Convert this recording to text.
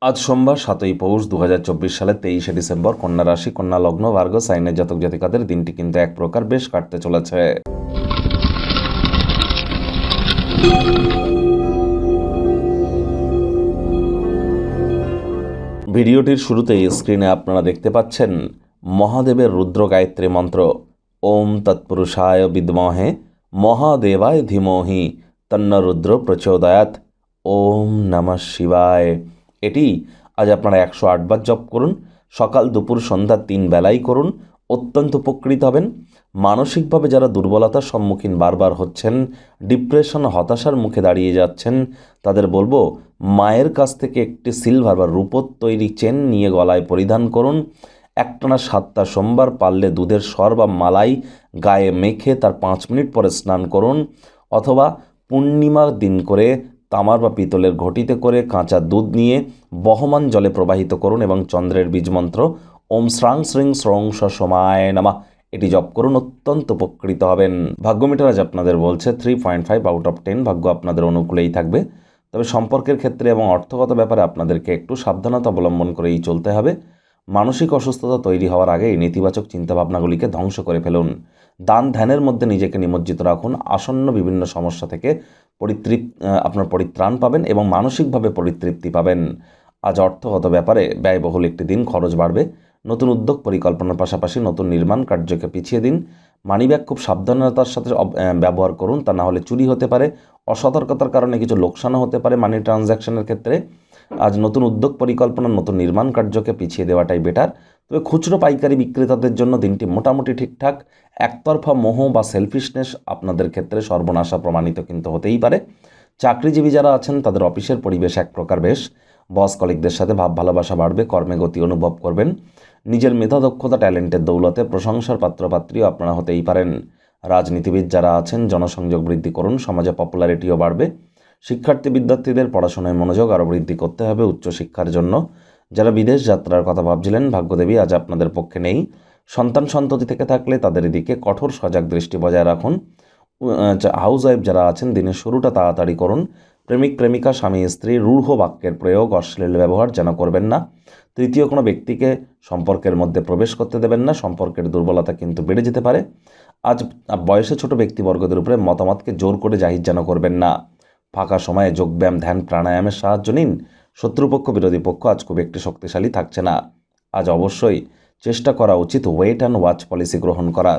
আজ সোমবার 7ই পৌষ 2024 সালের 23শে ডিসেম্বর। কন্যা রাশি, কন্যা লগ্ন, ভার্গ সাইনের জাতক জাতিকাদের দিনটি কিন্তু এক প্রকার বেশ কাটতে চলেছে। ভিডিওটির শুরুতেই স্ক্রিনে আপনারা দেখতে পাচ্ছেন মহাদেবের রুদ্র গায়ত্রী মন্ত্র। ওম তৎপুরুষায় বিদ্মহে মহাদেবায় ধীমহি তন্ন রুদ্র প্রচোদয়াৎ। ওম নমঃ শিবায়। এটি আজ আপনারা 108 বার জপ করুন। সকাল দুপুর সন্ধ্যা 3 বেলাই করুন। অত্যন্ত উপকৃত হবেন। মানসিকভাবে যারা দুর্বলতার সম্মুখীন বারবার হচ্ছেন, ডিপ্রেশন হতাশার মুখে দাঁড়িয়ে যাচ্ছেন, তাদের বলবো মায়ের কাছ থেকে একটি সিলভার বা রূপোর তৈরি চেন নিয়ে গলায় পরিধান করুন। একটানা 7টা সোমবার পারলে দুধের সর বা মালাই গায়ে মেখে তার 5 মিনিট পরে স্নান করুন, অথবা পূর্ণিমার দিন করে তামার বা পিতলের ঘটিতে করে কাঁচা দুধ নিয়ে বহমান জলে প্রবাহিত করুন এবং চন্দ্রের বীজমন্ত্র ওম শ্রাং শ্রীং শ্রং সমায় নমঃ এটি জপ করুন। অত্যন্ত উপকৃত হবেন। ভাগ্যমিটার আজ আপনাদের বলছে 3.5 আউট অফ 10। ভাগ্য আপনাদের অনুকূলেই থাকবে। তবে সম্পর্কের ক্ষেত্রে এবং অর্থগত ব্যাপারে আপনাদেরকে একটু সাবধানতা অবলম্বন করেই চলতে হবে। মানসিক অসুস্থতা তৈরি হওয়ার আগেই নেতিবাচক চিন্তাভাবনাগুলিকে ধ্বংস করে ফেলুন। দান ধ্যানের মধ্যে নিজেকে নিমজ্জিত রাখুন। আসন্ন বিভিন্ন সমস্যা থেকে আপনার পরিত্রাণ পাবেন এবং মানসিকভাবে পরিতৃপ্তি পাবেন। আজ অর্থগত ব্যাপারে ব্যয়বহুল একটি দিন, খরচ বাড়বে। নতুন উদ্যোগ পরিকল্পনার পাশাপাশি নতুন নির্মাণ কার্যকে পিছিয়ে দিন। মানিব্যাগ খুব সাবধানতার সাথে ব্যবহার করুন, তা না হলে চুরি হতে পারে। অসতর্কতার কারণে কিছু লোকসানও হতে পারে মানি ট্রানজ্যাকশনের ক্ষেত্রে। আজ নতুন উদ্যোগ পরিকল্পনা, নতুন নির্মাণ কার্যকে পিছিয়ে দেওয়াটাই বেটার। তবে খুচরো পাইকারি বিক্রেতাদের জন্য দিনটি মোটামুটি ঠিকঠাক। একতরফা মোহ বা সেলফিশনেস আপনাদের ক্ষেত্রে সর্বনাশা প্রমাণিত কিন্তু হতেই পারে। চাকরিজীবী যারা আছেন তাদের অফিসের পরিবেশ এক প্রকার বেশ। বস কলিগদের সাথে ভাব ভালোবাসা বাড়বে, কর্মে গতি অনুভব করবেন। নিজের মেধা দক্ষতা ট্যালেন্টের দৌলতে প্রশংসার পাত্রপাত্রীও আপনারা হতেই পারেন। রাজনীতিবিদ যারা আছেন জনসংযোগ বৃদ্ধি করুন, সমাজে পপুলারিটিও বাড়বে। শিক্ষার্থী বিদ্যার্থীদের পড়াশোনায় মনোযোগ আরও বৃদ্ধি করতে হবে উচ্চশিক্ষার জন্য। যারা বিদেশ যাত্রার কথা ভাবছিলেন, ভাগ্যদেবী আজ আপনাদের পক্ষে নেই। সন্তান সন্ততি থেকে থাকলে তাদের দিকে কঠোর সজাগ দৃষ্টি বজায় রাখুন। হাউস ওয়াইফ যারা আছেন দিনের শুরুটা তাড়াতাড়ি করুন। প্রেমিক প্রেমিকা স্বামী স্ত্রী রূঢ় বাক্যের প্রয়োগ, অশ্লীল ব্যবহার যেন করবেন না। তৃতীয় কোনো ব্যক্তিকে সম্পর্কের মধ্যে প্রবেশ করতে দেবেন না। সম্পর্কের দুর্বলতা কিন্তু বেড়ে যেতে পারে। আজ বয়সে ছোট ব্যক্তিবর্গদের উপরে মতামতকে জোর করে জাহির যেন করবেন না। ফাঁকা সময়ে যোগব্যায়াম, ধ্যান, প্রাণায়ামের সাহায্য নিন। শত্রুপক্ষ বিরোধী পক্ষ আজ খুব একটি শক্তিশালী থাকছে না। আজ অবশ্যই চেষ্টা করা উচিত ওয়েট অ্যান্ড ওয়াচ পলিসি গ্রহণ করার।